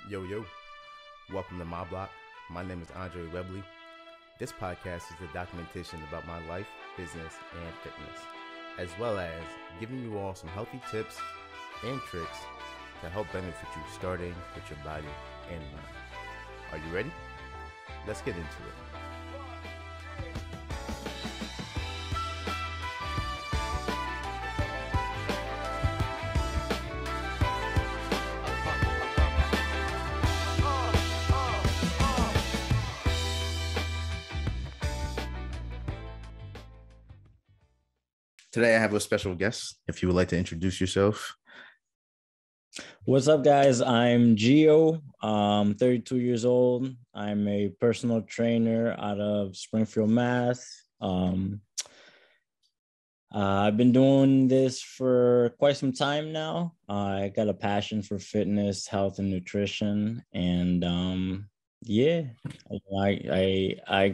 Yo, yo, welcome to my block. My name is Andre Webley. This podcast is a documentation about my life, business, and fitness, as well as giving you all some healthy tips and tricks to help benefit you starting with your body and mind. Are you ready? Let's get into it. Today I have a special guest. If you would like to introduce yourself. What's up, guys? I'm Gio. 32 years old. I'm a personal trainer out of Springfield, Mass. I've been doing this for quite some time now. I got a passion for fitness, health, and nutrition, and I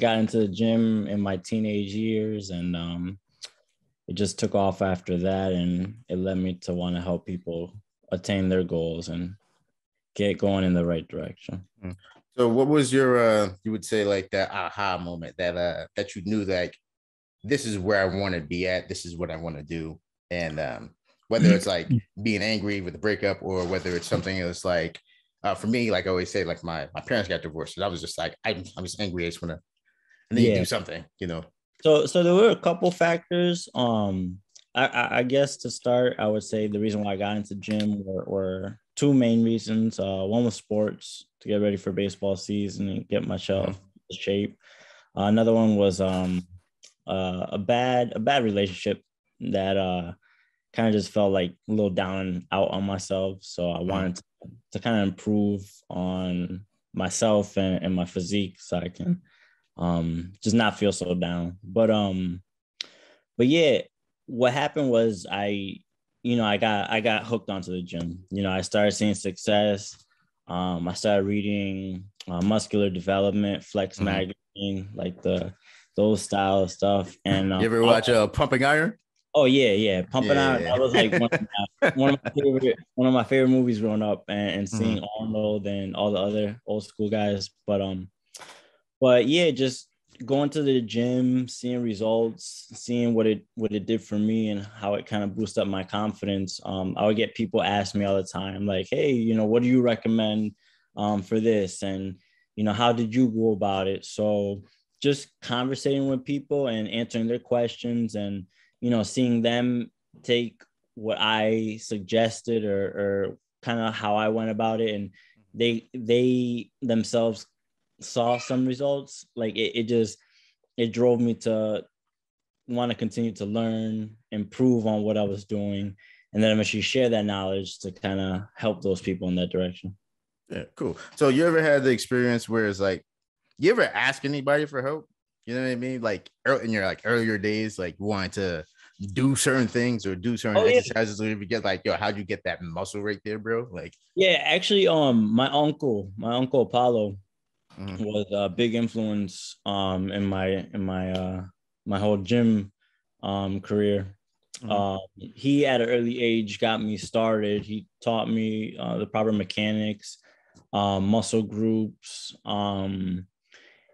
got into the gym in my teenage years, and it just took off after that, and it led me to want to help people attain their goals and get going in the right direction. So what was your you would say like that aha moment that you knew like this is where I want to be at, this is what I want to do, and whether it's like being angry with the breakup or whether it's something that's like for me, like I always say, like my parents got divorced, and I was just like I'm just angry, I just want to do something, you know. So there were a couple factors. I guess to start, I would say the reason why I got into gym were two main reasons. One was sports, to get ready for baseball season and get myself in shape. Another one was a bad relationship that kind of just felt like a little down and out on myself. So I wanted to kind of improve on myself and my physique so I can just not feel so down. But yeah, what happened was I got hooked onto the gym. I started seeing success. I started reading Muscular Development, Flex magazine, like those style of stuff. And you ever watch Pumping Iron? Oh yeah, Pumping Iron. That was like one of my favorite movies growing up, and seeing Arnold and all the other old school guys. But yeah, just going to the gym, seeing results, seeing what it did for me and how it kind of boosted up my confidence. I would get people ask me all the time, like, hey, what do you recommend for this? And, how did you go about it? So just conversating with people and answering their questions and, seeing them take what I suggested or kind of how I went about it. And they themselves saw some results. Like it drove me to want to continue to learn, improve on what I was doing, and then eventually share that knowledge to kind of help those people in that direction. Yeah, cool. So you ever had the experience where it's like, you ever ask anybody for help? You know what I mean? Like in your like earlier days, like wanting to do certain things or do certain exercises, or if you get like, yo, how'd you get that muscle right there, bro? Like, yeah, actually, my uncle Apollo was a big influence in my whole gym career. He at an early age got me started. He taught me the proper mechanics, muscle groups, and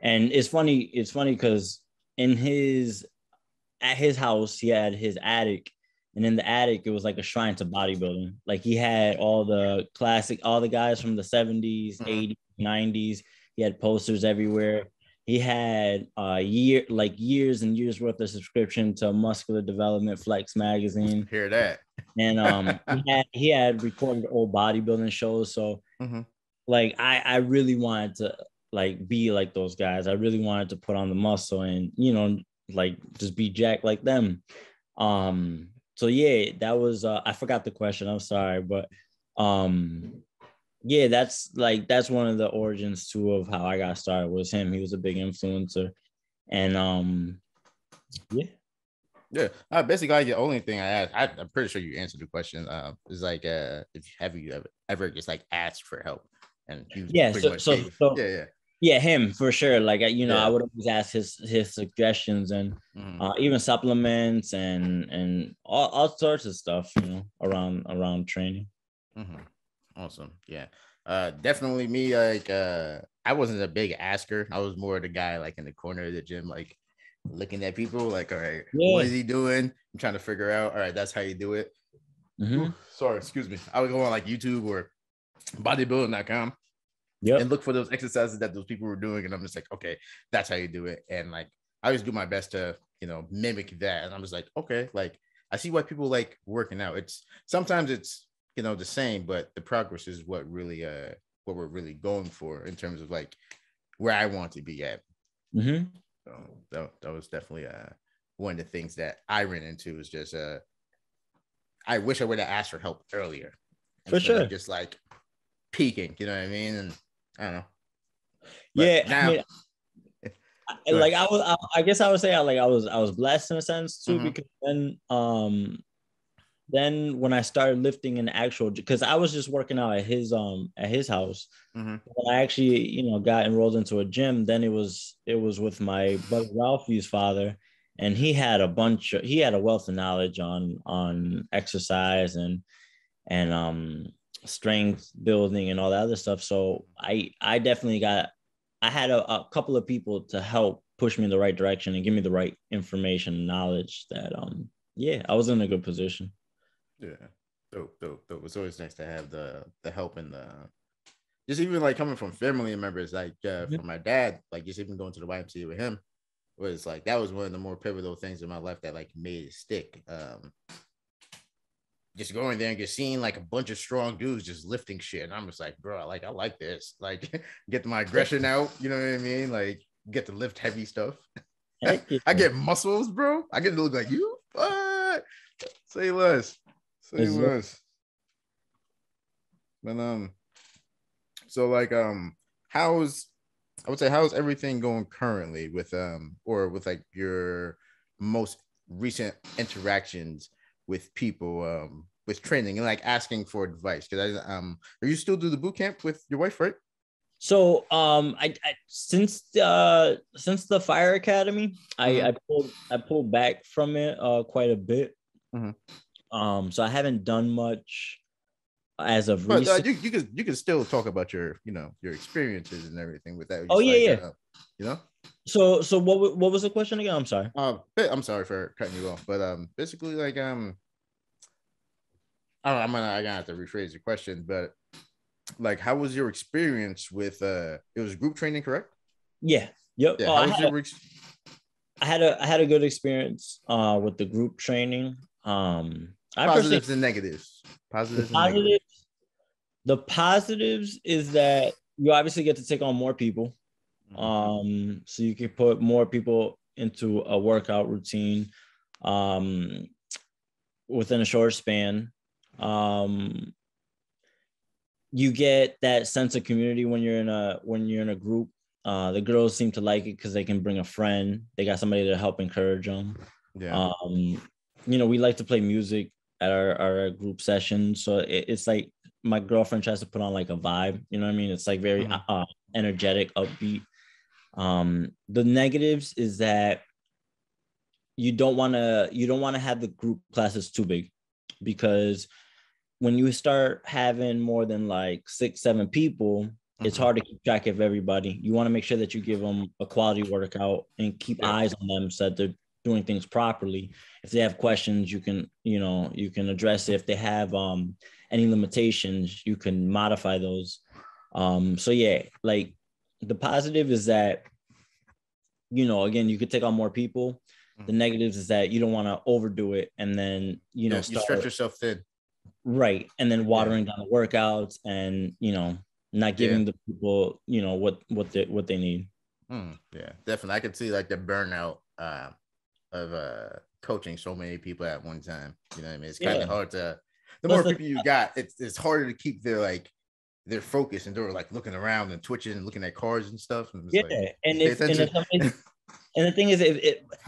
it's funny because at his house he had his attic, and in the attic it was like a shrine to bodybuilding. Like he had all the guys from the 70s, 80s, 90s. He had posters everywhere. He had years and years worth of subscription to Muscular Development, Flex magazine. Hear that? And he had recorded old bodybuilding shows. So like I really wanted to like be like those guys. I really wanted to put on the muscle and like just be jacked like them. So yeah, that was I forgot the question. I'm sorry, but yeah, that's one of the origins too of how I got started was him. He was a big influencer. And yeah. Basically, like, the only thing I asked, I'm pretty sure you answered the question. Is like, have you ever just like asked for help? And yeah, him for sure. Like I would always ask his suggestions and even supplements and all sorts of stuff, around training. Awesome. Yeah. Definitely me. Like, I wasn't a big asker. I was more the guy like in the corner of the gym, like looking at people, like, all right, what is he doing? I'm trying to figure out. All right, that's how you do it. Ooh, sorry, excuse me. I would go on like YouTube or bodybuilding.com and look for those exercises that those people were doing, and I'm just like, okay, that's how you do it. And like, I always do my best to, mimic that. And I'm just like, okay, like I see why people like working out. It's sometimes it's the same, but the progress is what we're really going for in terms of like where I want to be at. So that was definitely one of the things that I ran into is just I wish I would have asked for help earlier. For sure. Just like peaking, you know what I mean? And I don't know. But now, like I guess I would say I was blessed in a sense too, because then when I started lifting in actual, because I was just working out at his house. When I actually got enrolled into a gym, then it was with my brother Ralphie's father, and he had a wealth of knowledge on exercise and strength building and all that other stuff. So I definitely I had a couple of people to help push me in the right direction and give me the right information and knowledge that I was in a good position. Yeah. Dope. It's always nice to have the help and the just even like coming from family members, like from my dad, like just even going to the YMCA with him was like that was one of the more pivotal things in my life that like made it stick. Just going there and just seeing like a bunch of strong dudes just lifting shit. And I'm just like, bro, like I like this. Like get my aggression out, you know what I mean? Like get to lift heavy stuff. I get muscles, bro. I get to look like you. What? Say less. But so like how's everything going currently with or with like your most recent interactions with people with training and like asking for advice? Because you still do the boot camp with your wife, right? So I since the fire academy, I pulled back from it quite a bit. So I haven't done much as of recent. You can still talk about your your experiences and everything with that. So what was the question again? I'm sorry. I'm sorry for cutting you off, but basically like I'm gonna have to rephrase the question, but like how was your experience with it was group training, correct? Yeah. Yep. Yeah. I had a good experience with the group training. Positives and negatives. The positives is that you obviously get to take on more people. So you can put more people into a workout routine within a short span. You get that sense of community when you're in a group. The girls seem to like it because they can bring a friend. They got somebody to help encourage them. Yeah. We like to play music at our group sessions. So it's like my girlfriend tries to put on like a vibe. You know what I mean? It's like very energetic, upbeat. The negatives is that you don't want to have the group classes too big, because when you start having more than like 6-7 people, it's hard to keep track of everybody. You want to make sure that you give them a quality workout and keep eyes on them so that they're doing things properly. If they have questions, you can address it. If they have any limitations, you can modify those. So yeah, like the positive is that, again, you could take on more people. The negatives is that you don't want to overdo it and then, you stretch yourself thin. Right. And then watering down the workouts and, not giving the people, what they need. Yeah, definitely. I could see like the burnout of coaching so many people at one time. You know what I mean? It's kind of hard to, the more people you got, it's harder to keep their focus, and they're like looking around and twitching and looking at cars and stuff. And and the thing is,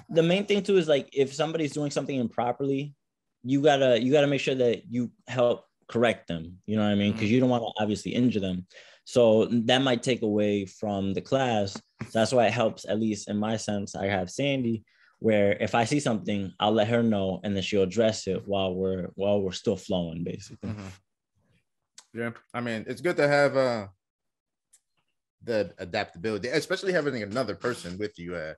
the main thing too is like if somebody's doing something improperly, you gotta make sure that you help correct them. You know what I mean? Because you don't want to obviously injure them. So that might take away from the class. So that's why it helps, at least in my sense. I have Sandy, where if I see something, I'll let her know, and then she'll address it while we're still flowing, basically. Yeah, I mean, it's good to have the adaptability, especially having another person with you.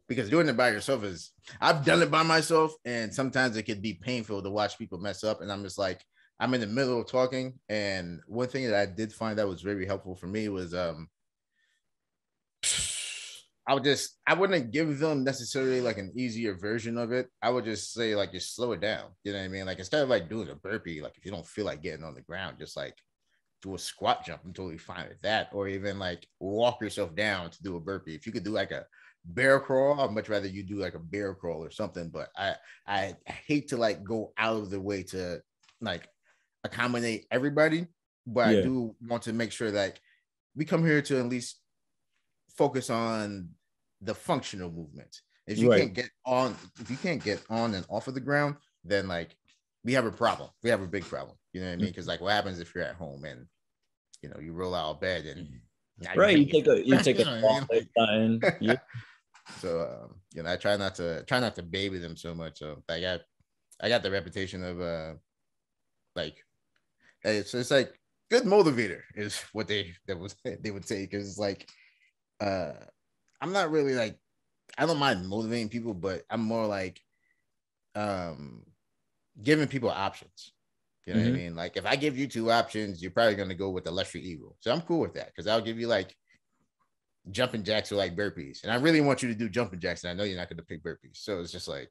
Because doing it by yourself is, I've done it by myself, and sometimes it could be painful to watch people mess up. And I'm just like, I'm in the middle of talking. And one thing that I did find that was very helpful for me was I wouldn't give them necessarily like an easier version of it. I would just say like just slow it down. You know what I mean? Like instead of like doing a burpee, like if you don't feel like getting on the ground, just like do a squat jump. I'm totally fine with that. Or even like walk yourself down to do a burpee. If you could do like a bear crawl, I'd much rather you do like a bear crawl or something. But I hate to like go out of the way to like accommodate everybody. But I do want to make sure that we come here to at least focus on the functional movement. If you can't get on and off of the ground, then like we have a problem. We have a big problem. You know what I mean? Because like what happens if you're at home and you roll out of bed and you take a walk. Yeah. So I try not to baby them so much. So I got the reputation of like it's like good motivator is what they would say, because it's like I'm not really like, I don't mind motivating people, but I'm more like giving people options. You know what I mean? Like if I give you two options, you're probably gonna go with the lesser evil. So I'm cool with that, because I'll give you like jumping jacks or like burpees, and I really want you to do jumping jacks, and I know you're not gonna pick burpees. So it's just like,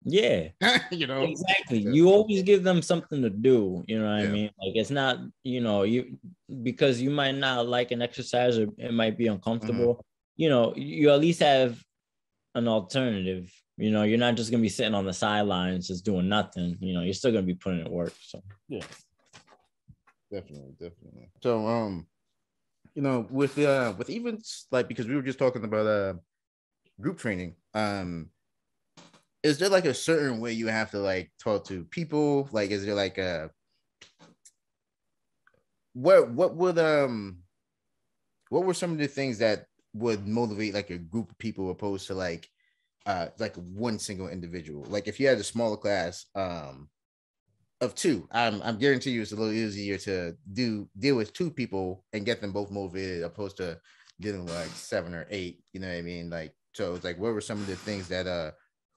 exactly. You always give them something to do. You know what I mean? Like it's not, you, because you might not like an exercise or it might be uncomfortable. You at least have an alternative. You're not just gonna be sitting on the sidelines just doing nothing. You're still gonna be putting in work. So definitely. So with even like, because we were just talking about group training, is there like a certain way you have to like talk to people? Like, is there like a what were some of the things that would motivate like a group of people opposed to like one single individual? Like if you had a smaller class of two, I'm guarantee you it's a little easier to deal with two people and get them both motivated opposed to dealing with like 7 or 8. You know what I mean? Like, so it's like, what were some of the things that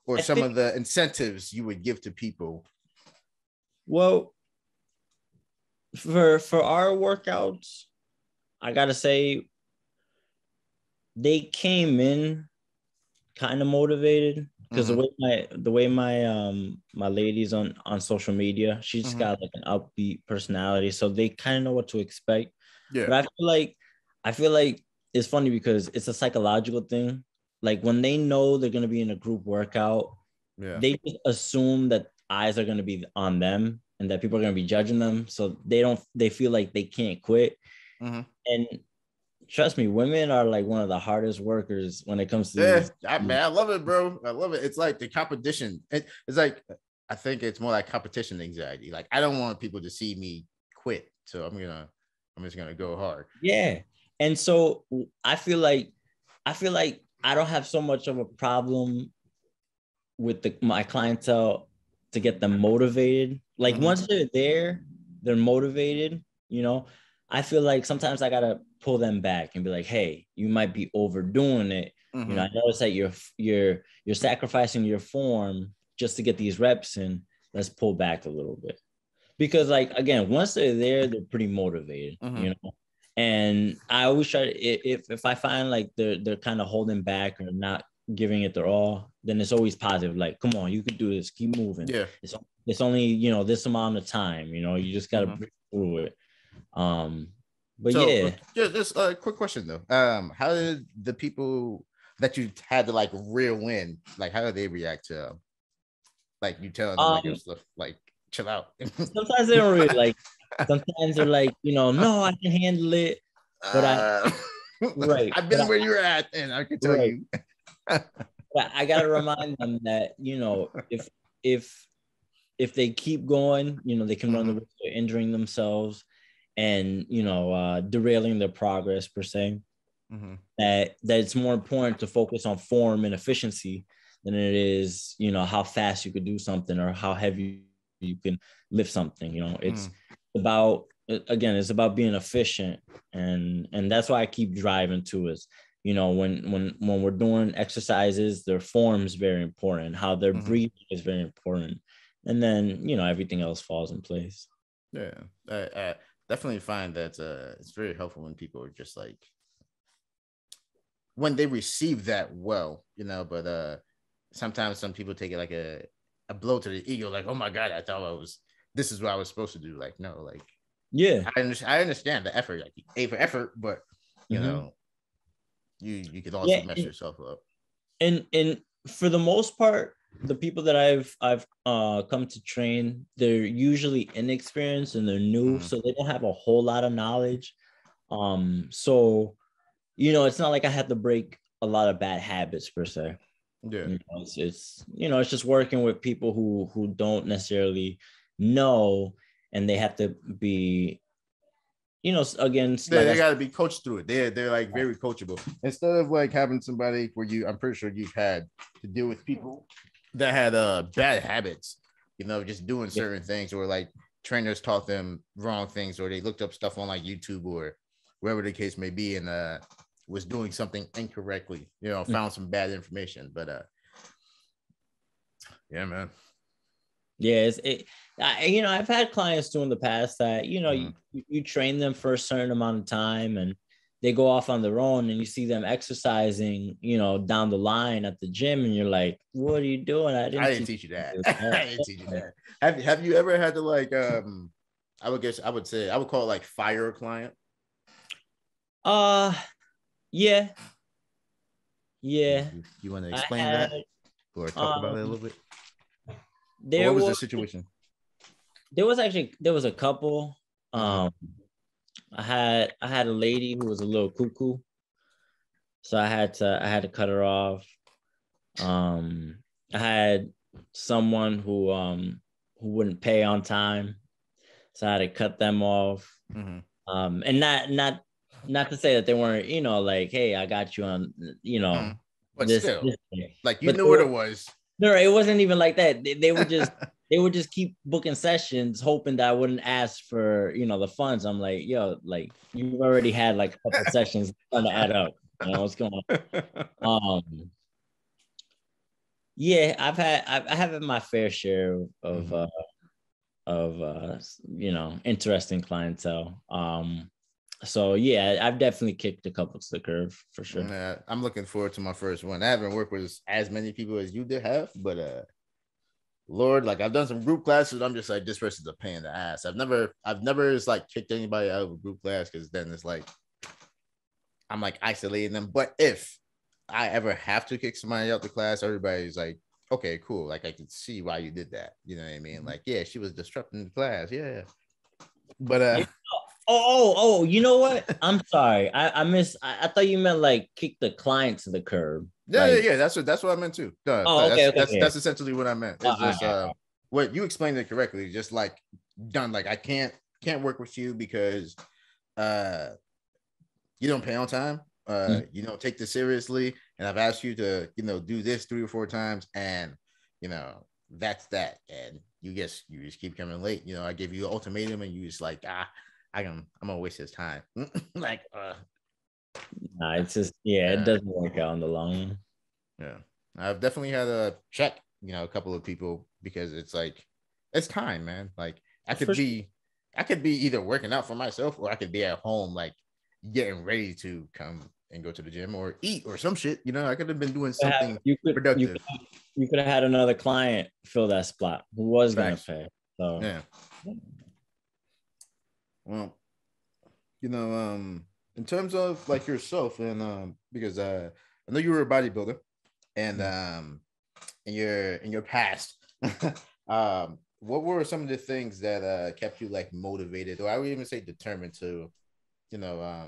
or some of the incentives you would give to people? Well, for our workouts, I gotta say they came in kind of motivated, because the way my ladies on social media, she's got like an upbeat personality, so they kind of know what to expect. But I feel like it's funny because it's a psychological thing. Like when they know they're gonna be in a group workout, they just assume that eyes are gonna be on them and that people are gonna be judging them, so they feel like they can't quit. And trust me, women are like one of the hardest workers when it comes to I love it, bro. I love it. It's like the competition. It's like, I think it's more like competition anxiety. Like I don't want people to see me quit, so I'm just gonna go hard. And so I feel like I don't have so much of a problem with my clientele to get them motivated. Like once they're there, they're motivated. I feel like sometimes I gotta pull them back and be like, hey, you might be overdoing it. I notice that you're sacrificing your form just to get these reps in. Let's pull back a little bit. Because like, again, once they're there, they're pretty motivated, And I always try to, if I find like they're kind of holding back or not giving it their all, then it's always positive. Like, come on, you could do this, keep moving. It's only, this amount of time, you just gotta breathe through it. But so, just a quick question though. How did the people that you had to like reel in, like how did they react to like you telling them like stuff like chill out? Sometimes they don't really like. Sometimes they're like, no, I can handle it. But I've been where you're at, and I can tell you. But I gotta remind them that if they keep going, they can run the risk of injuring themselves and derailing their progress per se. That it's more important to focus on form and efficiency than it is, how fast you could do something or how heavy you can lift something. It's about again, it's about being efficient, and that's why I keep driving to is, you know, when we're doing exercises, their form is very important, how they're breathing is very important, and then, you know, everything else falls in place. Yeah, I definitely find that it's very helpful when people are just like, when they receive that well, you know, but sometimes some people take it like a blow to the ego, like, oh my God, I thought this is what I was supposed to do. Like, no, like, yeah, I understand the effort, like, you pay for effort, but you know, you could also mess yourself up. And for the most part, the people that I've come to train, they're usually inexperienced and they're new, so they don't have a whole lot of knowledge. So, you know, it's not like I had to break a lot of bad habits per se. Yeah, you know, it's you know, it's just working with people who don't necessarily know, and they have to be, you know, again, they got to be coached through it. They're like very coachable, instead of like having somebody where I'm pretty sure you've had to deal with people that had bad habits, you know, just doing certain things, or like trainers taught them wrong things, or they looked up stuff on like YouTube or wherever the case may be, and was doing something incorrectly, you know, found some bad information. But yeah, man. Yeah, you know, I've had clients too in the past that, you know, you train them for a certain amount of time and they go off on their own, and you see them exercising, you know, down the line at the gym, and you're like, what are you doing? I didn't teach you that. I didn't teach you that. Have you ever had to like I would call it like fire a client? Yeah. You want to explain that or talk about it a little bit? What was the situation? There was a couple. I had a lady who was a little cuckoo, so I had to cut her off. I had someone who wouldn't pay on time, so I had to cut them off. And not to say that they weren't, you know, like, hey, I got you on, you know, but this, still, this like, you knew what it was. No, it wasn't even like that. They would just keep booking sessions, hoping that I wouldn't ask for, you know, the funds. I'm like, yo, like, you've already had like a couple sessions trying to add up. You know what's going on? Yeah, I have my fair share of you know, interesting clientele. So yeah, I've definitely kicked a couple to the curb for sure. Yeah, I'm looking forward to my first one. I haven't worked with as many people as you did have, but Lord, like, I've done some group classes. I'm just like, this person's a pain in the ass. I've never just like kicked anybody out of a group class, because then it's like I'm like isolating them. But if I ever have to kick somebody out the class, everybody's like, okay, cool. Like, I can see why you did that. You know what I mean? Like, yeah, she was disrupting the class. Yeah. But oh, you know what? I'm sorry. I thought you meant like kick the client to the curb. Yeah, like, yeah. That's what I meant too. okay. That's essentially what I meant. It's just what you explained it correctly. Just like, done. Like, I can't work with you because you don't pay on time. You don't take this seriously, and I've asked you to, you know, do this 3 or 4 times, and you know, that's that. And you just keep coming late. You know, I give you an ultimatum, and you just like, I'm gonna waste his time. Like, nah, it's just, it doesn't work out in the long run. Yeah, I've definitely had to check, you know, a couple of people, because it's like, it's time, man. Like, I could be either working out for myself, or I could be at home, like, getting ready to come and go to the gym or eat or some shit. You know, I could have been doing something productive. You could have had another client fill that spot who was gonna pay. So yeah. Well, you know, in terms of like yourself, and because I know you were a bodybuilder, and in your past, what were some of the things that kept you like motivated, or I would even say determined to, you know,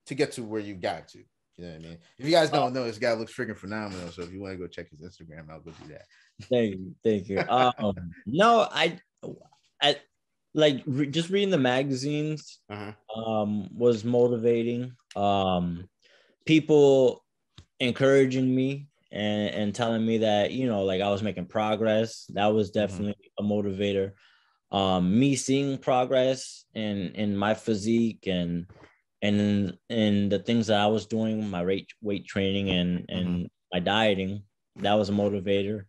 to get to where you got to? You know what I mean? If you guys don't know, this guy looks freaking phenomenal. So if you want to go check his Instagram, I'll go do that. Thank you. No, I like just reading the magazines was motivating. People encouraging me and telling me that, you know, like, I was making progress. That was definitely a motivator. me seeing progress in my physique and in the things that I was doing, my weight training and my dieting, that was a motivator.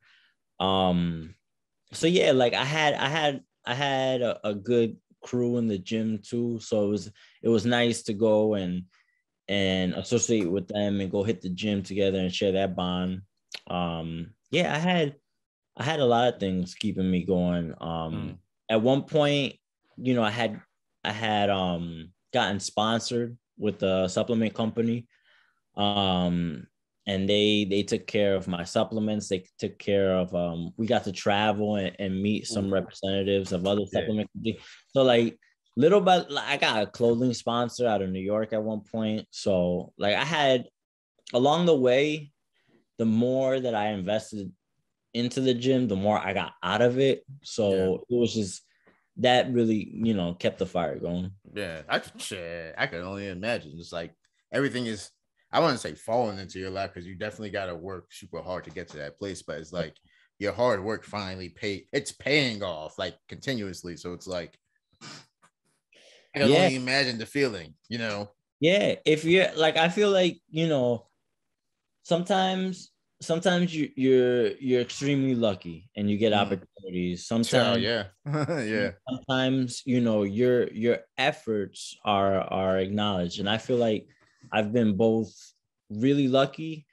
So yeah, like I had a good crew in the gym too. So it was nice to go and associate with them and go hit the gym together and share that bond. Yeah, I had a lot of things keeping me going. At one point, I had gotten sponsored with a supplement company. And they took care of my supplements. They took care of we got to travel and meet some representatives of other supplement companies. So like little by I got a clothing sponsor out of New York at one point. So like I had along the way, the more that I invested into the gym, the more I got out of it. So it was just that really, kept the fire going. Yeah, I can only imagine. It's like everything is, I wouldn't say falling into your lap, because you definitely got to work super hard to get to that place. But it's like your hard work finally it's paying off like continuously. So it's like, I can only imagine the feeling, Yeah. If you're like, I feel like, sometimes you're extremely lucky and you get opportunities. Sometimes sometimes your efforts are acknowledged, and I feel like I've been both really lucky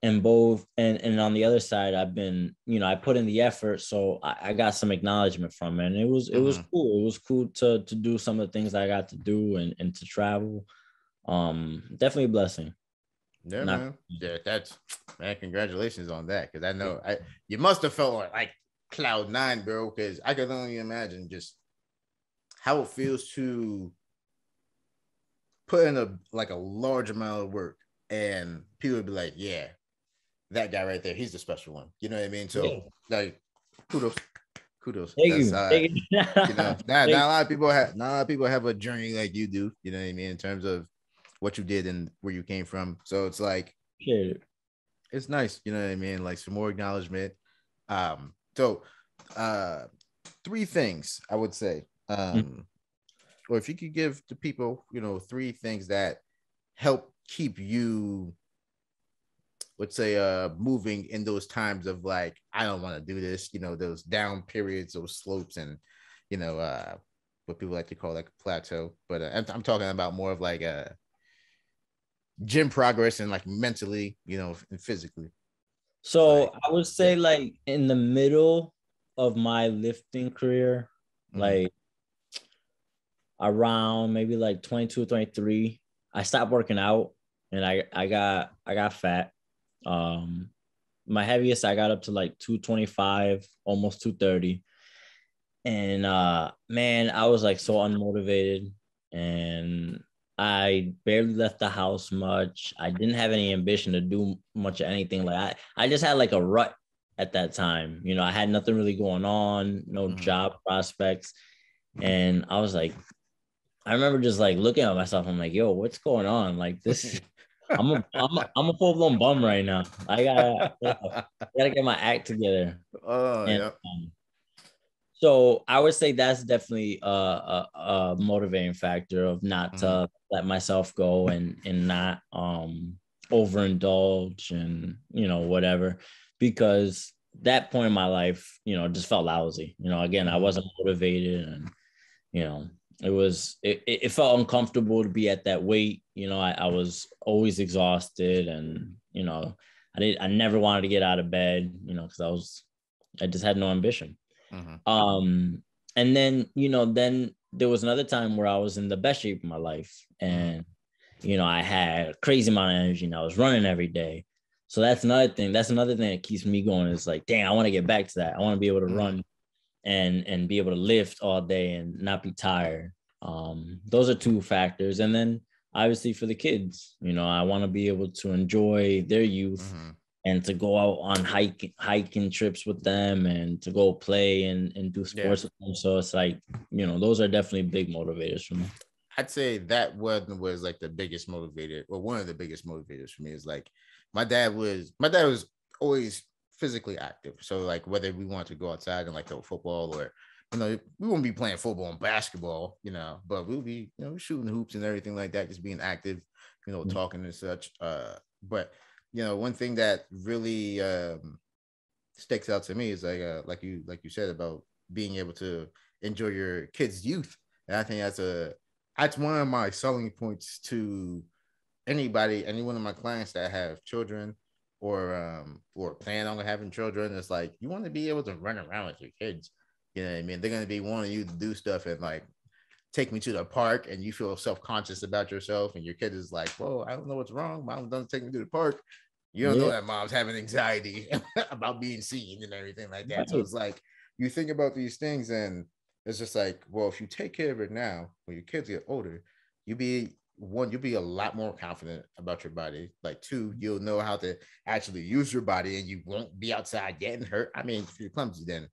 and on the other side I've been, I put in the effort, so I got some acknowledgement from it, and it was cool. It was cool to do some of the things I got to do and to travel. Definitely a blessing. Yeah, man. Yeah, man, congratulations on that. Because I know you must have felt like cloud nine, bro. Because I can only imagine just how it feels to put in a large amount of work, and people would be like, yeah, that guy right there, he's the special one. You know what I mean? So like, kudos. Thank That's you. not a lot of people have a journey like you do. You know what I mean? In terms of what you did and where you came from. So it's like, it's nice. You know what I mean? Like some more acknowledgement. So 3 things I would say. Or if you could give the people, 3 things that help keep you, let's say, moving in those times of like, I don't want to do this, those down periods, those slopes, and what people like to call like a plateau. But I'm talking about more of like a gym progress and like mentally, and physically. So like, I would say like in the middle of my lifting career, like around maybe like 22, 23, I stopped working out and I got fat. My heaviest I got up to like 225, almost 230. And man, I was like so unmotivated, and I barely left the house much. I didn't have any ambition to do much of anything. Like I just had like a rut at that time. I had nothing really going on, no job prospects. And I was like, I remember just like looking at myself. I'm like, yo, what's going on? Like this, I'm a full blown bum right now. I gotta get my act together. So I would say that's definitely a motivating factor of not to let myself go and not overindulge and whatever, because that point in my life just felt lousy. Again, I wasn't motivated, and it felt uncomfortable to be at that weight. I was always exhausted, and I never wanted to get out of bed, because I just had no ambition. And then then there was another time where I was in the best shape of my life, and I had a crazy amount of energy, and I was running every day. So that's another thing that keeps me going. Is like, dang, I want to get back to that. I want to be able to run and be able to lift all day and not be tired. Those are 2 factors. And then obviously for the kids, I want to be able to enjoy their youth and to go out on hiking trips with them, and to go play and do sports with them. So it's like, those are definitely big motivators for me. I'd say that one was like the biggest motivator, or one of the biggest motivators for me. Is like my dad was always physically active. So like whether we wanted to go outside and like go football, or we won't be playing football and basketball, but we'll be, shooting hoops and everything like that, just being active, talking and such. But one thing that really sticks out to me is like you said about being able to enjoy your kids' youth. And I think that's one of my selling points to any one of my clients that have children or plan on having children. It's like, you want to be able to run around with your kids. You know what I mean? They're going to be wanting you to do stuff and like take me to the park, and you feel self-conscious about yourself, and your kid is like, whoa, I don't know what's wrong. Mom doesn't take me to the park. You don't know that mom's having anxiety about being seen and everything like that. Right. So it's like, you think about these things, and it's just like, well, if you take care of it now, when your kids get older, you'll be a lot more confident about your body. Like, two, you'll know how to actually use your body, and you won't be outside getting hurt. I mean, if you're clumsy, then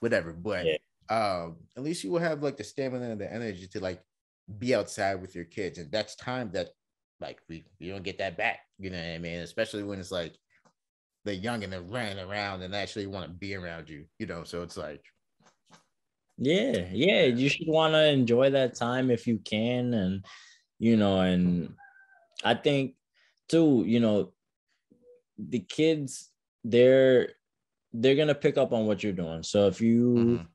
whatever. But at least you will have like the stamina and the energy to like be outside with your kids, and that's time that like we don't get that back. You know what I mean? Especially when it's like they're young and they're running around and actually want to be around you. So it's like, you should want to enjoy that time if you can, and and I think too, the kids, they're gonna pick up on what you're doing. So if you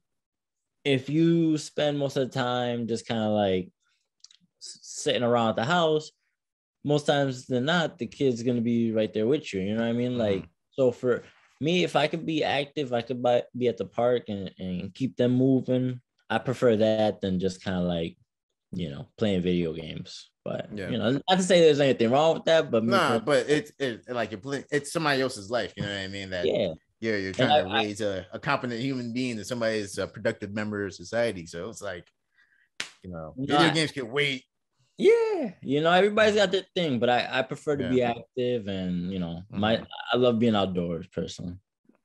spend most of the time just kind of like sitting around at the house, most times than not, the kid's gonna be right there with you. You know what I mean? Like, so for me, if I could be active, I could be at the park and keep them moving. I prefer that than just kind of like, playing video games. But not to say there's anything wrong with that, but but it's somebody else's life. You know what I mean? That you're trying to raise a competent human being, and somebody's a productive member of society. So it's like, video games can wait. Yeah, everybody's got their thing, but I prefer to be active, and I love being outdoors personally.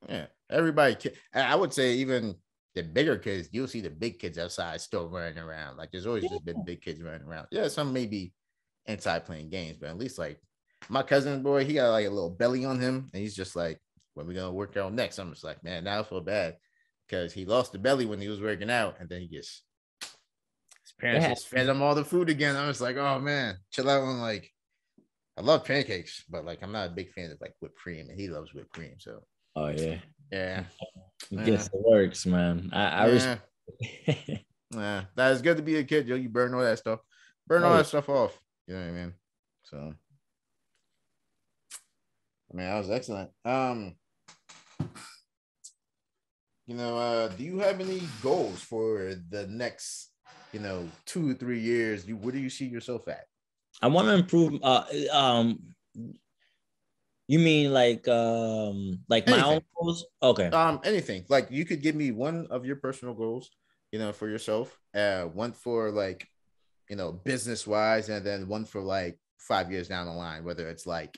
Yeah, everybody. I would say even the bigger kids, you'll see the big kids outside still running around. Like, there's always just been big kids running around. Yeah, some may be inside playing games, but at least like my cousin boy, he got like a little belly on him, and he's just like, when we gonna work out next? I'm just like, man, now I feel bad because he lost the belly when he was working out, and then his parents just fed him all the food again. I was like, oh man, chill out. On like, I love pancakes, but like, I'm not a big fan of like whipped cream, and he loves whipped cream. So yeah. I guess it works, man. That is good to be a kid, yo. You burn all that stuff, that stuff off. You know what I mean? So, that was excellent. Do you have any goals for the next, 2 or 3 years? Where do you see yourself at? I want to improve. You mean like my own goals? Okay. Anything. Like, you could give me one of your personal goals, for yourself. One for like, business wise, and then one for like 5 years down the line. Whether it's like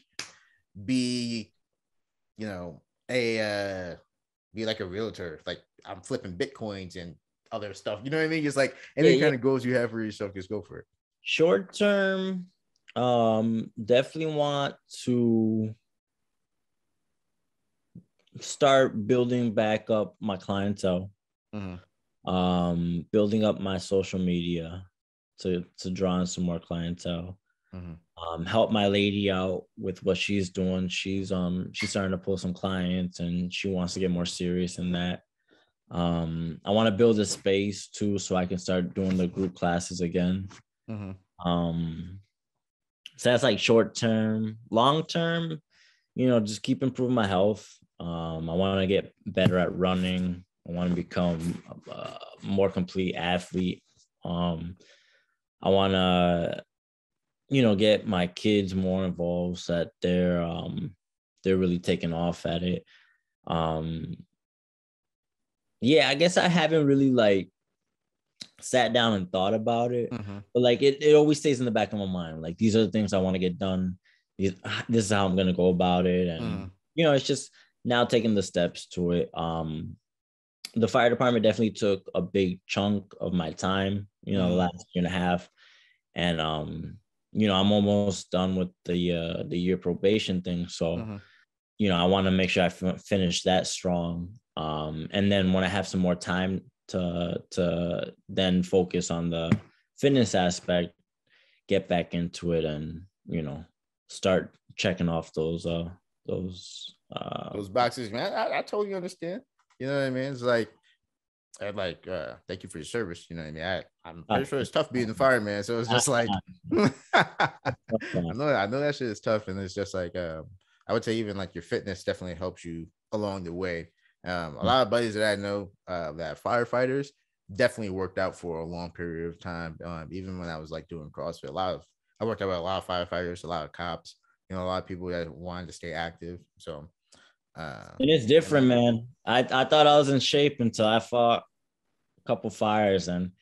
be like a realtor, like I'm flipping Bitcoins and other stuff. You know what I mean? Just like any kind of goals you have for yourself, just go for it. Short term, definitely want to start building back up my clientele. Building up my social media to draw in some more clientele. Help my lady out with what she's doing. She's starting to pull some clients, and she wants to get more serious in that. I want to build a space too, so I can start doing the group classes again. So that's like short term. Long term, just keep improving my health. I want to get better at running. I want to become a more complete athlete. I want to, get my kids more involved so that they're really taking off at it. I guess I haven't really like sat down and thought about it, but like it always stays in the back of my mind. Like, these are the things I want to get done. This is how I'm gonna go about it, and it's just now taking the steps to it. The fire department definitely took a big chunk of my time, the last year and a half. And, I'm almost done with the year probation thing. So, I want to make sure I finish that strong. And then when I have some more time to then focus on the fitness aspect, get back into it, and start checking off those boxes, man. I totally understand. You know what I mean? It's like, thank you for your service. You know what I mean? I'm pretty sure it's tough being a fireman. So it's just like, I know that shit is tough. And it's just like, I would say even like your fitness definitely helps you along the way. A lot of buddies that I know that firefighters definitely worked out for a long period of time. Even when I was like doing CrossFit, I worked out with a lot of firefighters, a lot of cops, a lot of people that wanted to stay active. So and it's different, man. I thought I was in shape until I fought a couple fires, and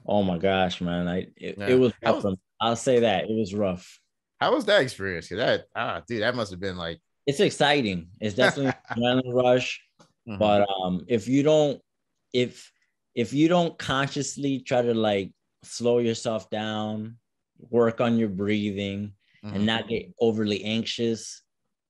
oh my gosh, man, it was rough. I'll say that it was rough. How was that experience? Dude, that must have been like, it's exciting. It's definitely an adrenaline rush. Mm-hmm. But if you don't consciously try to like slow yourself down, work on your breathing, and not get overly anxious,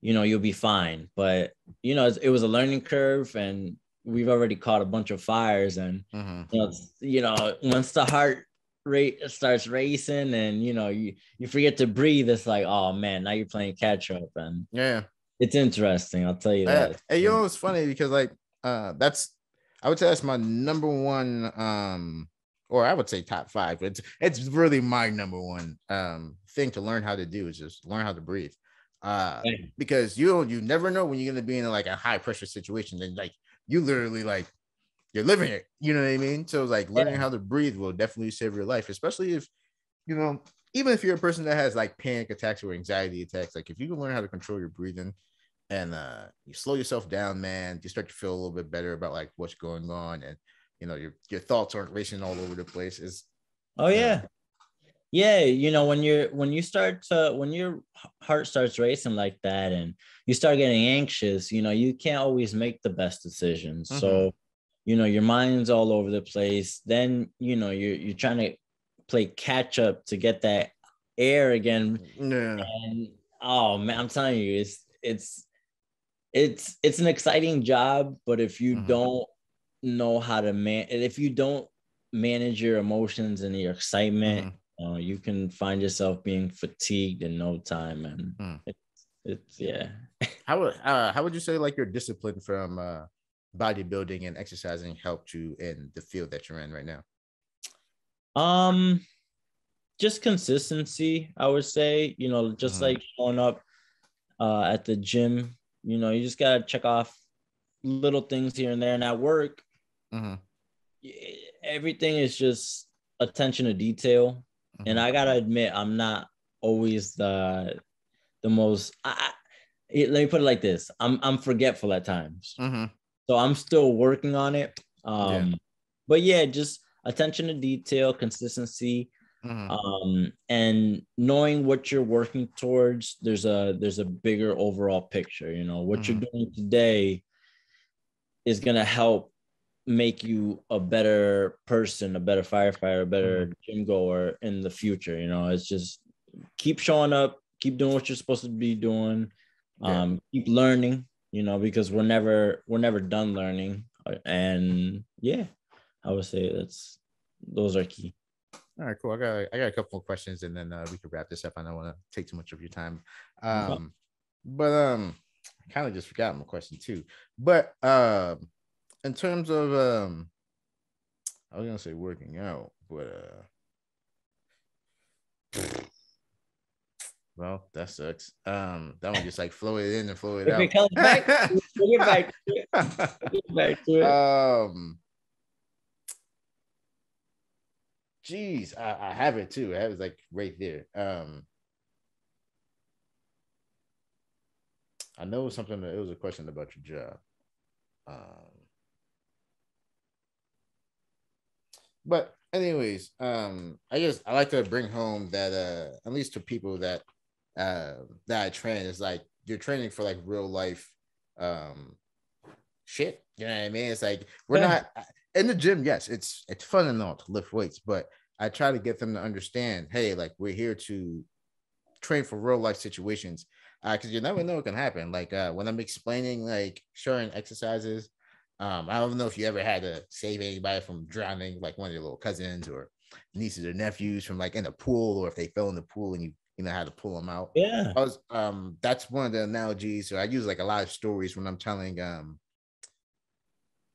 you'll be fine. But it was a learning curve, and we've already caught a bunch of fires, and once the heart rate starts racing and you forget to breathe, it's like, oh man, now you're playing catch up. And it's interesting, I'll tell you that. Hey, it's funny because like I would say that's my number one or I would say top 5. It's really my number one thing to learn how to do is just learn how to breathe. Because you never know when you're gonna be in like a high pressure situation, and like you literally like you're living it, you know what I mean? So like learning how to breathe will definitely save your life, especially if even if you're a person that has like panic attacks or anxiety attacks. Like if you can learn how to control your breathing and you slow yourself down, man, you start to feel a little bit better about like what's going on, and your thoughts aren't racing all over the place. When your heart starts racing like that and you start getting anxious, you can't always make the best decisions. So your mind's all over the place. Then you're trying to play catch up to get that air again. And oh man, I'm telling you, it's an exciting job, but if you don't know how to if you don't manage your emotions and your excitement, you can find yourself being fatigued in no time. And it's How would you say like your discipline from bodybuilding and exercising helped you in the field that you're in right now? Just consistency, I would say. Just like showing up at the gym, you just gotta check off little things here and there. And at work, everything is just attention to detail. And I gotta admit, I'm not always the most. Let me put it like this: I'm forgetful at times, so I'm still working on it. But yeah, just attention to detail, consistency, and knowing what you're working towards. There's a bigger overall picture. What you're doing today is gonna help make you a better person, a better firefighter, a better gym goer in the future. It's just keep showing up, keep doing what you're supposed to be doing, keep learning, because we're never done learning. And I would say those are key. All right, cool. I got a couple more questions, and then we can wrap this up. I don't want to take too much of your time. But I kind of just forgot my question too. But in terms of I was gonna say working out, but well, that sucks. That one just like flow it in and flow it out. If it comes back, we'll get back to it. We'll get back to it. Geez, I have it too. I have it like right there. I know something. It was a question about your job. But anyways, I guess I like to bring home that at least to people that I train, is like you're training for like real life shit. You know what I mean? It's like we're not in the gym. Yes, it's fun and all to lift weights, but I try to get them to understand, hey, like we're here to train for real life situations. Because you never know what can happen. Like when I'm explaining like certain exercises, I don't know if you ever had to save anybody from drowning, like one of your little cousins or nieces or nephews from like in a pool, or if they fell in the pool and you know how to pull them out. Yeah. I was that's one of the analogies. So I use like a lot of stories when I'm telling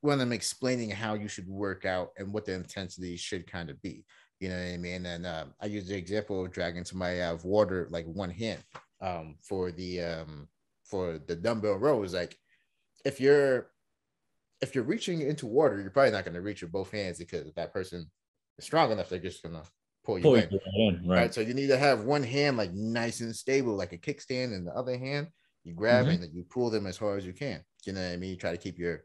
when I'm explaining how you should work out and what the intensity should kind of be. You know what I mean? And I use the example of dragging somebody out of water like one hand for the dumbbell rows. Like if you're reaching into water, you're probably not going to reach with both hands, because if that person is strong enough, they're just going to pull you in. Right. So you need to have one hand like nice and stable, like a kickstand, and the other hand you grab and then you pull them as hard as you can. You know what I mean? You try to keep your,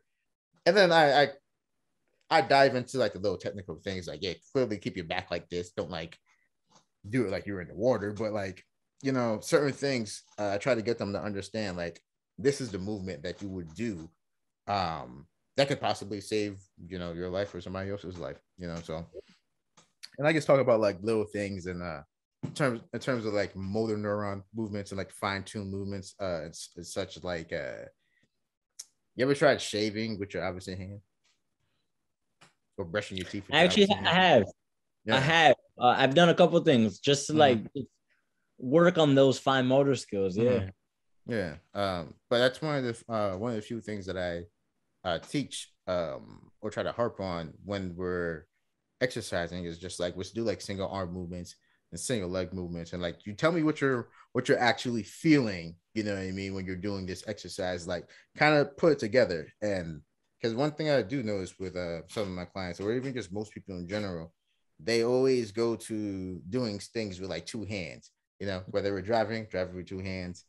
and then I dive into like the little technical things, like, yeah, clearly keep your back like this. Don't like do it like you're in the water, but like, you know, certain things, I try to get them to understand, like, this is the movement that you would do that could possibly save, you know, your life or somebody else's life, you know. So, and I just talk about like little things and in terms of like motor neuron movements and like fine-tuned movements. It's such like you ever tried shaving with your opposite hand? Or brushing your teeth with your Actually, opposite hand? I have. Yeah. I have. I've done a couple of things just to like work on those fine motor skills. Yeah. Yeah. But that's one of the few things that I teach or try to harp on when we're exercising, is just like, let's do like single arm movements and single leg movements, and like you tell me what you're actually feeling, you know what I mean, when you're doing this exercise, like kind of put it together. And because one thing I do notice with some of my clients, or even just most people in general, they always go to doing things with like two hands, you know, whether we're driving with two hands,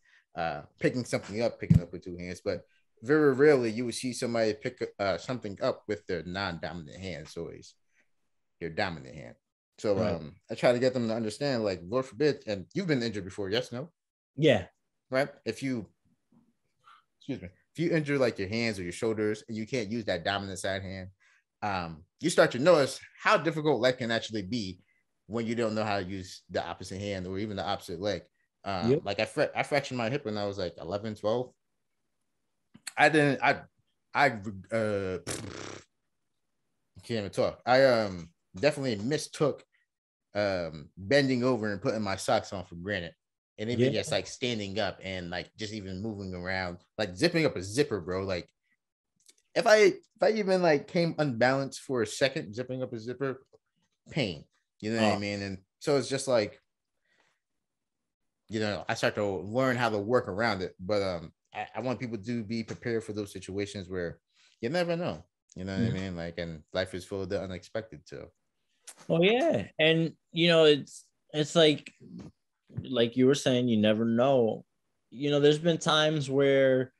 picking something up with two hands. But very rarely you would see somebody pick something up with their non-dominant hand. It's always your dominant hand. So I try to get them to understand, like, Lord forbid, and you've been injured before, yes, no? Yeah. Right? If you injure like your hands or your shoulders and you can't use that dominant side hand, you start to notice how difficult life can actually be when you don't know how to use the opposite hand or even the opposite leg. Like I fractured my hip when I was like 11, 12. I can't even talk. I definitely mistook bending over and putting my socks on for granted. And even just like standing up and like just even moving around, like zipping up a zipper, bro. Like if I even like came unbalanced for a second, zipping up a zipper, pain. You know what I mean? And so it's just like, you know, I start to learn how to work around it. But I want people to be prepared for those situations where you never know. You know what I mean? Like, and life is full of the unexpected too. Oh yeah, and you know, it's like you were saying, you never know. You know, there's been times where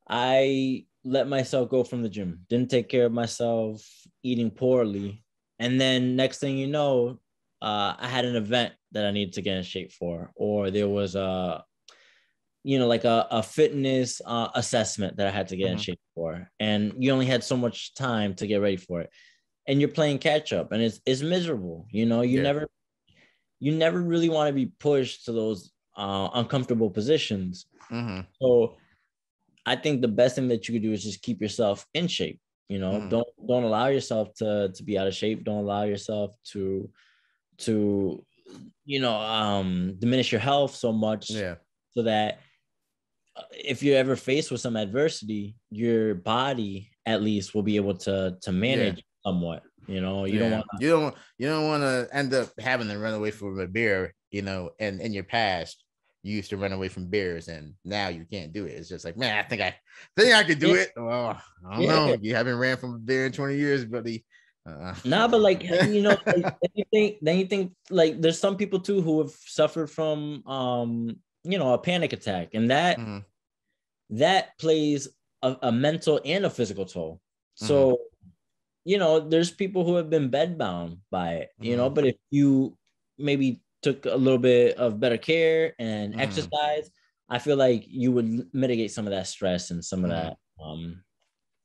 I let myself go from the gym, didn't take care of myself, eating poorly, and then next thing you know, I had an event that I needed to get in shape for, or there was a, you know, like a fitness assessment that I had to get in shape for, and you only had so much time to get ready for it, and you're playing catch up, and it's miserable. You know, you never really want to be pushed to those uncomfortable positions. So I think the best thing that you could do is just keep yourself in shape. You know, don't allow yourself to be out of shape. Don't allow yourself to you know, diminish your health so much, so that if you're ever faced with some adversity, your body at least will be able to manage somewhat. You know, you don't want to end up having to run away from a bear. You know, and in your past, you used to run away from bears, and now you can't do it. It's just like, man, I think I could do it. Well, I don't know. You haven't ran from a bear in 20 years, buddy. Nah, but like, you know, like, then you think like there's some people too who have suffered from you know, a panic attack, and that plays a mental and a physical toll. So you know, there's people who have been bedbound by it, you know, but if you maybe took a little bit of better care and exercise, I feel like you would mitigate some of that stress and some of that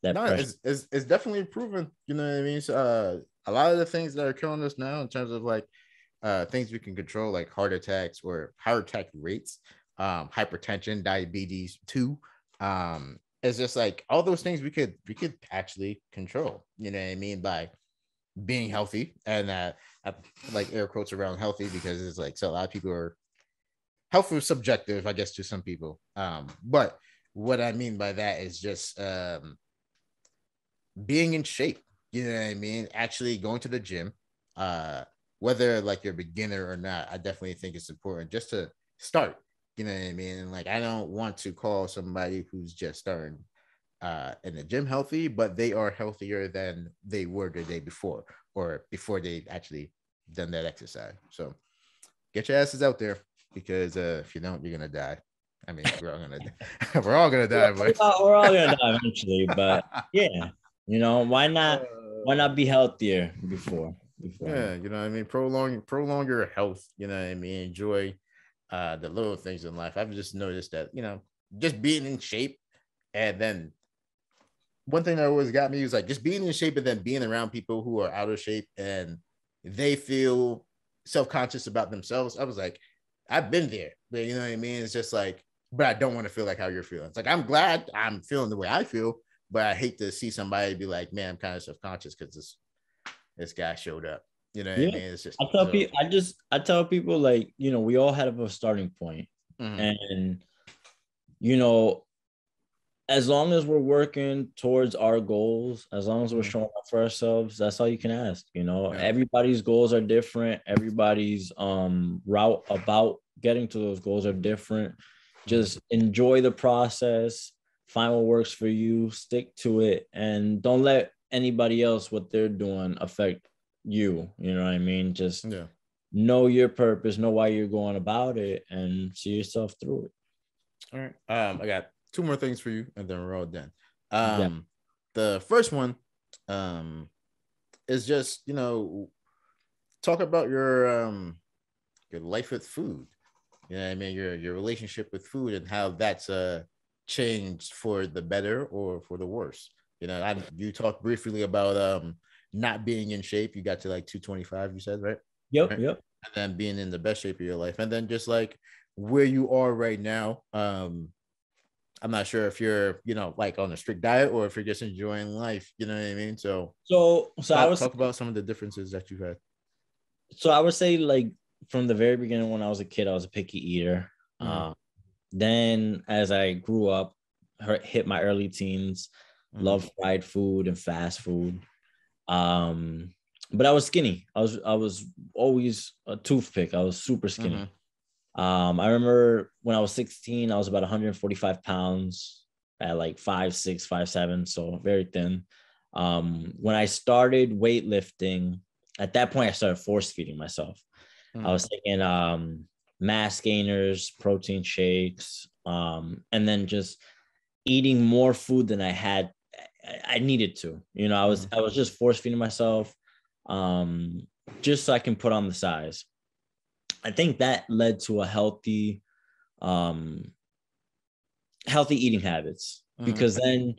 pressure. It's definitely proven. You know what I mean? So, a lot of the things that are killing us now, in terms of like things we can control, like heart attacks or heart attack rates, hypertension, diabetes too, it's just like all those things we could actually control. You know what I mean? By being healthy, and I like air quotes around healthy because it's like, so a lot of people are, health is subjective, I guess, to some people. But what I mean by that is just being in shape. You know what I mean? Actually going to the gym, whether like you're a beginner or not, I definitely think it's important just to start. You know what I mean? And like, I don't want to call somebody who's just starting in the gym healthy, but they are healthier than they were the day before, or before they actually done that exercise. So get your asses out there, because if you don't, you're gonna die. I mean, we're all gonna we're all gonna die, but we're all gonna die eventually. But yeah, you know, why not be healthier before? Yeah, you know what I mean? Prolong your health, you know what I mean? Enjoy the little things in life. I've just noticed that, you know, just being in shape, and then one thing that always got me was like just being in shape and then being around people who are out of shape and they feel self-conscious about themselves. I was like, I've been there. But you know what I mean? It's just like, but I don't want to feel like how you're feeling. It's like, I'm glad I'm feeling the way I feel, but I hate to see somebody be like, man, I'm kind of self-conscious because this guy showed up. You know what I mean? It's just, I tell people, like, you know, we all have a starting point. And you know, as long as we're working towards our goals, as long as we're showing up for ourselves, that's all you can ask. You know, everybody's goals are different. Everybody's route about getting to those goals are different. Just enjoy the process, find what works for you, stick to it, and don't let anybody else, what they're doing, affect you. You know what I mean? Just know your purpose, know why you're going about it, and see yourself through it. All right. I got two more things for you, and then we're all done. The first one is just, you know, talk about your life with food. You know what I mean? Your relationship with food and how that's changed for the better or for the worse. You know, you talked briefly about not being in shape. You got to like 225, you said, right? Yep. And then being in the best shape of your life, and then just like where you are right now. I'm not sure if you're, you know, like on a strict diet or if you're just enjoying life. You know what I mean? So I was talk about some of the differences that you've had. So I would say, like, from the very beginning, when I was a kid, I was a picky eater. Then as I grew up, hit my early teens, loved fried food and fast food. But I was skinny. I was always a toothpick. I was super skinny. I remember when I was 16, I was about 145 pounds at like 5'6", 5'7", so very thin. When I started weightlifting, at that point, I started force feeding myself. I was taking mass gainers, protein shakes, and then just eating more food than I needed to. You know, I was just force feeding myself, just so I can put on the size. I think that led to a healthy eating habits, because then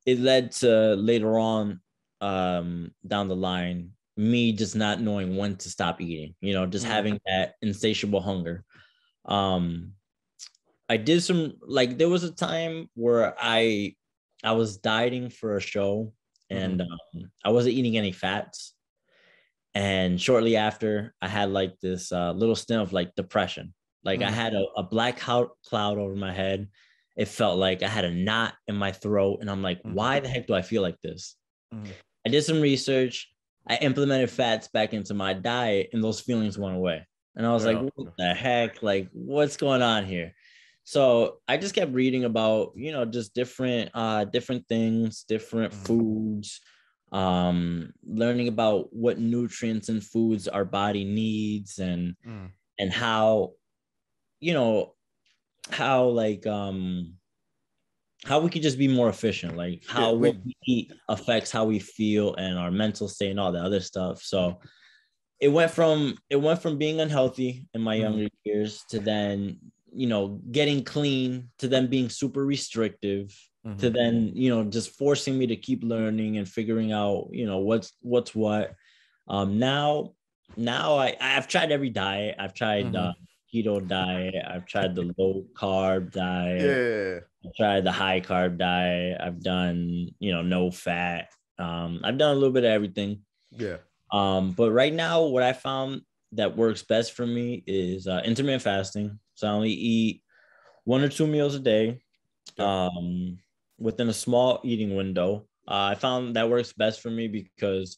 it led to later on down the line, me just not knowing when to stop eating, you know, just having that insatiable hunger. I did some, like, there was a time where I was dieting for a show, and I wasn't eating any fats. And shortly after, I had like this little stint of like depression. Like I had a black cloud over my head. It felt like I had a knot in my throat. And I'm like, why the heck do I feel like this? I did some research. I implemented fats back into my diet, and those feelings went away. And I was like, what the heck? Like, what's going on here? So I just kept reading about, you know, just different things, different foods, learning about what nutrients and foods our body needs, and how, you know, how like how we could just be more efficient, like how what we eat affects how we feel and our mental state and all that other stuff. So it went from being unhealthy in my younger years to then, you know, getting clean, to then being super restrictive, to then, you know, just forcing me to keep learning and figuring out, you know, what's what. Now I've tried every diet. I've tried keto diet. I've tried the low carb diet. Yeah. I tried the high carb diet. I've done, no fat. I've done a little bit of everything. Yeah. But right now, what I found that works best for me is intermittent fasting. So I only eat 1 or 2 meals a day, Yeah. within a small eating window. I found that works best for me because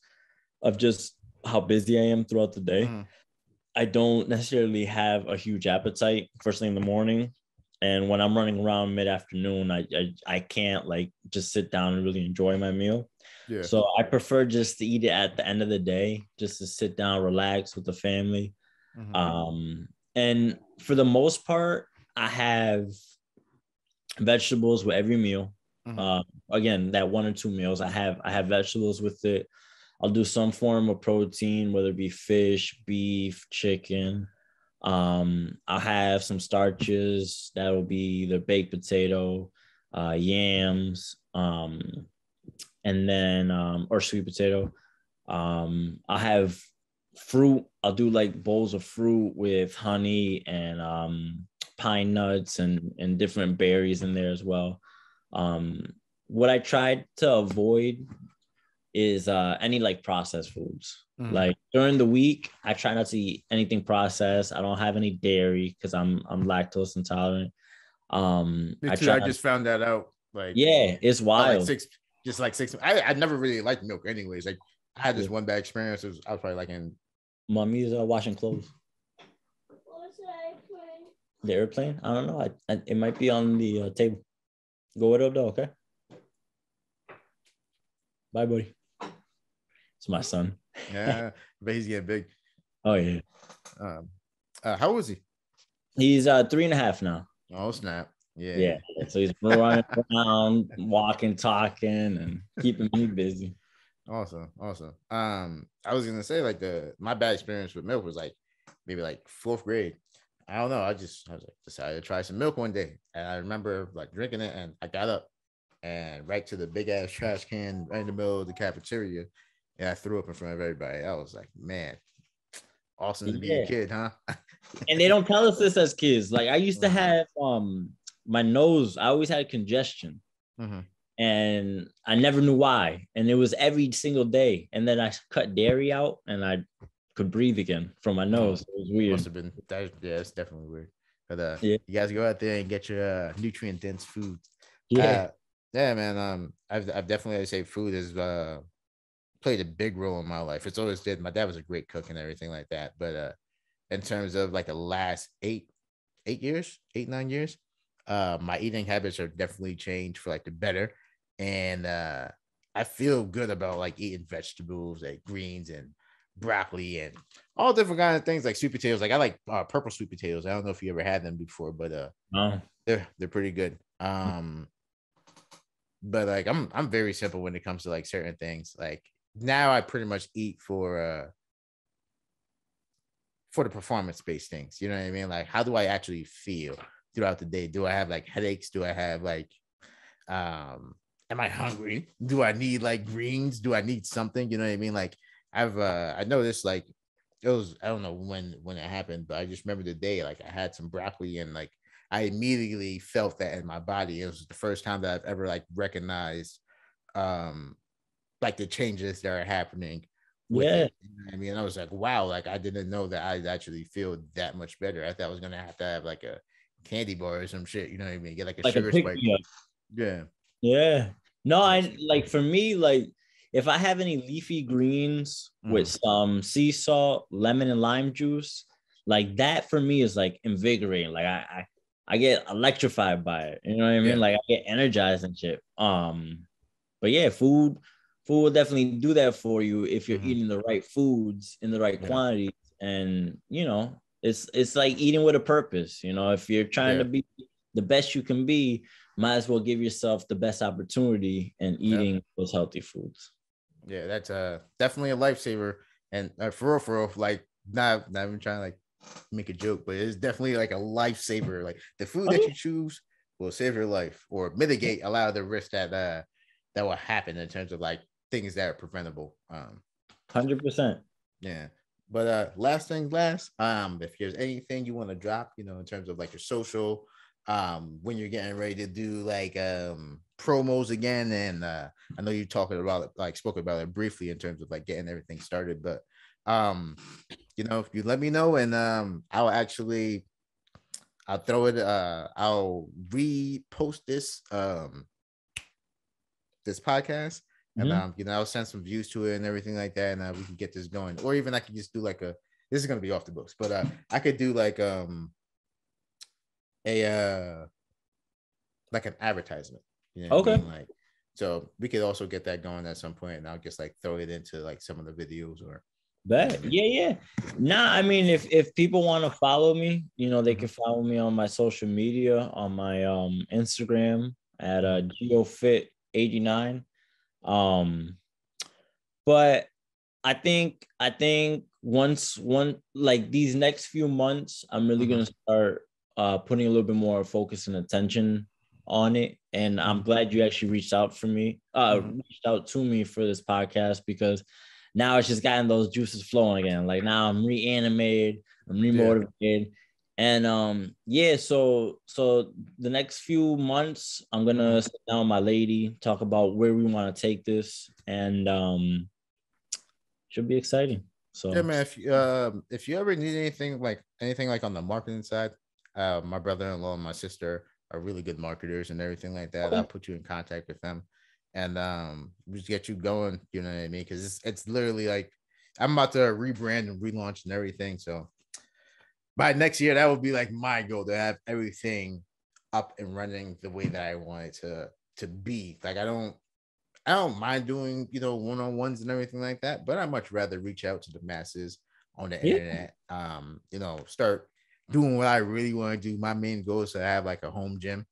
of just how busy I am throughout the day. Mm. I don't necessarily have a huge appetite first thing in the morning. And when I'm running around mid-afternoon, I can't like just sit down and really enjoy my meal. Yeah. So I prefer just to eat it at the end of the day, just to sit down, relax with the family. Mm-hmm. And for the most part, I have vegetables with every meal. Mm-hmm. Again, that 1 or 2 meals, I have vegetables with it. I'll do some form of protein, whether it be fish, beef, chicken. I'll have some starches. That will be the baked potato, yams, and then or sweet potato. I'll have fruit. I'll do like bowls of fruit with honey and pine nuts and different berries in there as well. Um, what I tried to avoid is any like processed foods. Mm-hmm. Like during the week, I try not to eat anything processed. I don't have any dairy because I'm lactose intolerant. Me I too. try I not. just found that out. Like, Yeah, it's about like wild. six, just like 6. I never really liked milk, anyways. Like, I had this Yeah. one bad experience. I was probably like in. Mommy's washing clothes. The airplane? I don't know. It might be on the table. Go it up though, okay? Bye, buddy. It's my son. Yeah, but he's getting big. Oh yeah. How old is he? He's 3.5 now. Oh snap! Yeah. Yeah. So he's running around, walking, talking, and keeping me busy. Awesome. I was gonna say like my bad experience with milk was like maybe like 4th grade. I don't know. I was like decided to try some milk one day, and I remember like drinking it, and I got up and right to the big ass trash can right in the middle of the cafeteria, and I threw up in front of everybody. I was like, man, awesome to be a Yeah. kid, huh? And they don't tell us this as kids. Like I used to have my nose, I always had congestion. Mm-hmm. And I never knew why. And it was every single day. And then I cut dairy out and I could breathe again from my nose. It was weird. Must have been that. Yeah, it's definitely weird. But yeah. You guys go out there and get your nutrient dense food. Yeah. Yeah, man. I've definitely, I'd say food has played a big role in my life. It's always did. My dad was a great cook and everything like that. But in terms of like the last 8 years, 8-9 years, my eating habits are definitely changed for like the better. And I feel good about like eating vegetables, like greens and broccoli and all different kind of things, like sweet potatoes. Like I like purple sweet potatoes. I don't know if you ever had them before, but they're pretty good. But like I'm very simple when it comes to like certain things. Like now I pretty much eat for the performance based things. You know what I mean? Like how do I actually feel throughout the day? Do I have like headaches? Do I have like am I hungry? Do I need like greens? Do I need something? You know what I mean? Like I noticed like it was, I don't know when it happened, but I just remember the day like I had some broccoli and like I immediately felt that in my body. It was the first time that I've ever like recognized like the changes that are happening with it. You know what I mean? I was like, wow, like I didn't know that I'd actually feel that much better. I thought I was gonna have to have like a candy bar or some shit, you know what I mean? Get like a sugar spike. Yeah. Yeah. No, I like for me, like if I have any leafy greens with some sea salt, lemon, and lime juice, like that for me is like invigorating. Like I get electrified by it. You know what I mean? Like I get energized and shit. But yeah, food will definitely do that for you if you're eating the right foods in the right quantities. And it's like eating with a purpose. If you're trying to be the best you can be, might as well give yourself the best opportunity in eating those healthy foods. Yeah, that's definitely a lifesaver. And for real, like not even trying to like make a joke, but it's definitely like a lifesaver. Like the food that you choose will save your life or mitigate a lot of the risks that will happen in terms of like things that are preventable. 100%. Yeah. But last thing last, if there's anything you want to drop, in terms of like your social, when you're getting ready to do like promos again, and I know you talking about it, like spoke about it briefly in terms of like getting everything started, but if you let me know, and I'll throw it, I'll repost this podcast. And I'll send some views to it and everything like that, and we can get this going. Or even I could just do like this is gonna be off the books, but I could do like a like an advertisement. Okay. I mean? Like, so we could also get that going at some point, and I'll just like throw it into like some of the videos or. Bet. Yeah. Nah, I mean, if people want to follow me, they can follow me on my social media, on my Instagram at GeoFit89. But I think once like these next few months, I'm really gonna start putting a little bit more focus and attention on it. And I'm glad you actually reached out to me for this podcast, because now it's just gotten those juices flowing again. Like now I'm reanimated, I'm remotivated. And so the next few months, I'm gonna sit down with my lady, talk about where we want to take this, and should be exciting. So yeah, man. If you ever need anything like on the marketing side, my brother-in-law and my sister are really good marketers and everything like that. I'll put you in contact with them, and just get you going. You know what I mean? Because it's literally like I'm about to rebrand and relaunch and everything. So by next year, that would be like my goal, to have everything up and running the way that I want it to be. Like I don't mind doing, one-on-ones and everything like that, but I much rather reach out to the masses on the internet. Start doing what I really want to do. My main goal is to have like a home gym,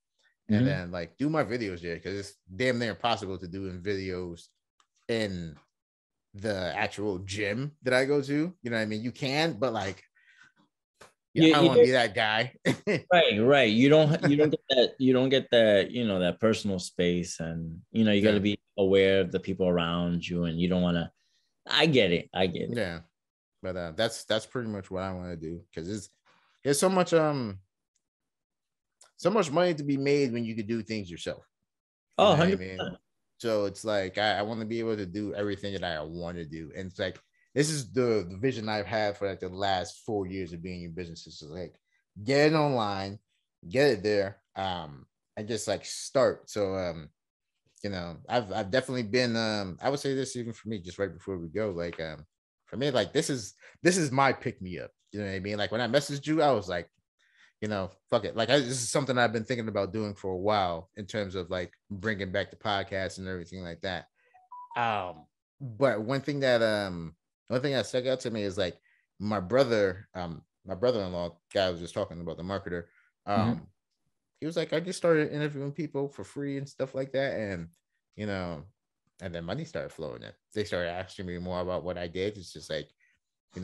and then like do my videos there, because it's damn near impossible to do in videos in the actual gym that I go to. You know what I mean? You can, but like, I don't want to be that guy. Right. You don't get that. You don't get that. That personal space, and you got to be aware of the people around you, and you don't want to. I get it. Yeah, but that's pretty much what I want to do, because there's so much money to be made when you could do things yourself. You know 100%. What I mean? So it's like I want to be able to do everything that I want to do, and it's like this is the vision I've had for like the last 4 years of being in business. Is like get it online, get it there, and just like start. So I've definitely been I would say this even for me, just right before we go, like for me, like this is my pick me up. You know what I mean? Like when I messaged you, I was like, fuck it. Like this is something I've been thinking about doing for a while, in terms of like bringing back the podcast and everything like that. But one thing that stuck out to me is like my brother-in-law guy I was just talking about, the marketer. He was like, I just started interviewing people for free and stuff like that, and and then money started flowing in. They started asking me more about what I did. It's just like,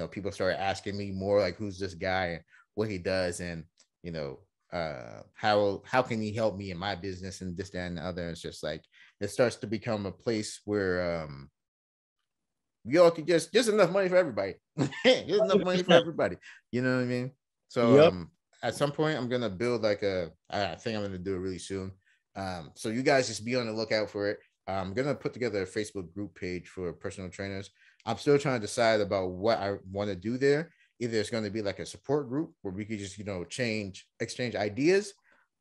people started asking me more like, who's this guy and what he does, and how can he help me in my business and this, that, and the other. It's just like it starts to become a place where we all could just enough money for everybody. Just enough money for everybody. You know what I mean? So at some point I'm gonna build like I think I'm gonna do it really soon. So you guys just be on the lookout for it. I'm gonna put together a Facebook group page for personal trainers. I'm still trying to decide about what I want to do there. Either it's going to be like a support group where we could just, exchange ideas.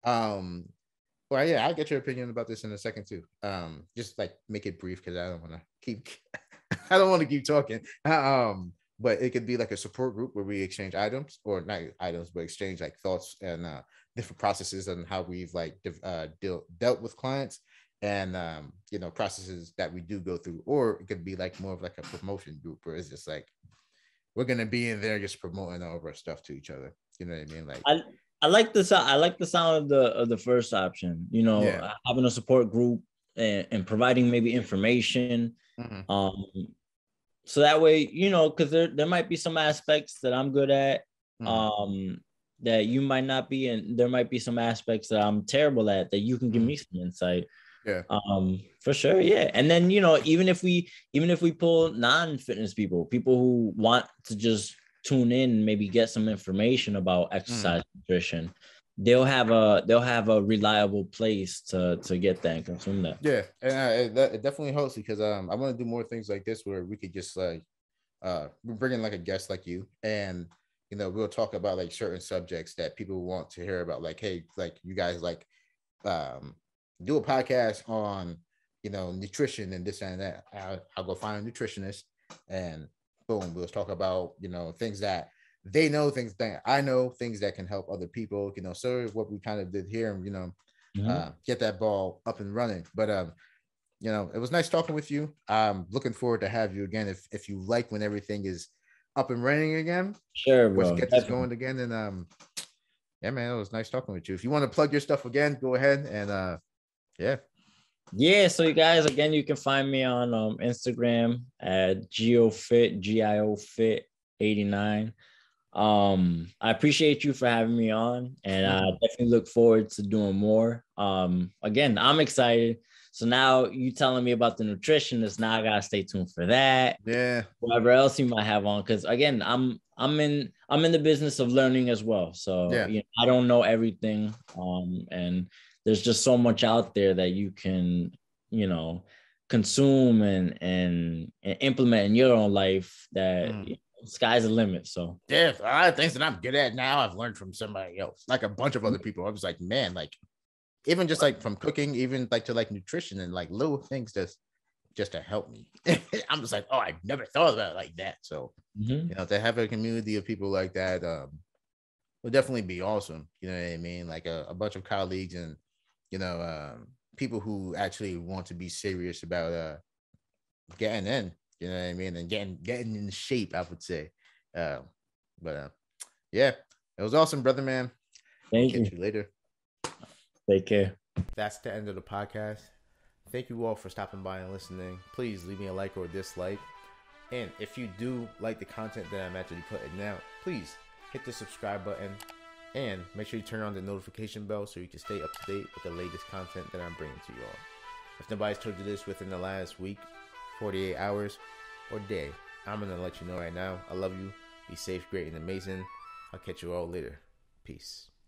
Well, yeah, I'll get your opinion about this in a second too. Just like make it brief, because I don't want to keep talking. But it could be like a support group where we exchange items, or not items, but exchange like thoughts and different processes and how we've like dealt with clients, and processes that we do go through. Or it could be like more of like a promotion group, where it's just like we're gonna be in there just promoting all of our stuff to each other. You know what I mean? Like I like the sound. I like the sound of the first option. Having a support group and providing maybe information. So that way, because there might be some aspects that I'm good at, that you might not be, and there might be some aspects that I'm terrible at that you can give me some insight. Yeah. For sure. Yeah. And then, even if we pull non-fitness people who want to just tune in and maybe get some information about exercise nutrition, they'll have a reliable place to get that and consume that. Yeah. And it definitely helps because I want to do more things like this where we could just like we're bringing like a guest like you, and we'll talk about like certain subjects that people want to hear about, like, hey, like you guys like do a podcast on nutrition and this and that. I'll go find a nutritionist, and boom, we'll talk about things that they know, things that I know, things that can help other people, so what we kind of did here, and get that ball up and running. But it was nice talking with you. I'm looking forward to have you again if you like when everything is up and running again. Sure, bro. Let's get this going again. And yeah, man, it was nice talking with you. If you want to plug your stuff again, go ahead. And yeah, so you guys, again, you can find me on Instagram at GioFit 89. I appreciate you for having me on, and I definitely look forward to doing more. Again, I'm excited. So now you telling me about the nutritionist, now I gotta stay tuned for that. Yeah. Whatever else you might have on, because again, I'm in the business of learning as well. So Yeah. I don't know everything. And there's just so much out there that you can, consume and implement in your own life that sky's the limit. So yeah, a lot of things that I'm good at now, I've learned from somebody else, like a bunch of other people. I was like, man, like even just like from cooking, even like to like nutrition and like little things just to help me. I'm just like, oh, I never thought about it like that. So to have a community of people like that would definitely be awesome. You know what I mean? Like a bunch of colleagues and people who actually want to be serious about getting in. You know what I mean? And getting in shape, I would say. But yeah, it was awesome, brother, man. Thank Catch you later. Take care. That's the end of the podcast. Thank you all for stopping by and listening. Please leave me a like or a dislike. And if you do like the content that I'm actually putting out, please hit the subscribe button and make sure you turn on the notification bell so you can stay up to date with the latest content that I'm bringing to you all. If nobody's told you this within the last week, 48 hours, or day, I'm going to let you know right now. I love you. Be safe, great, and amazing. I'll catch you all later. Peace.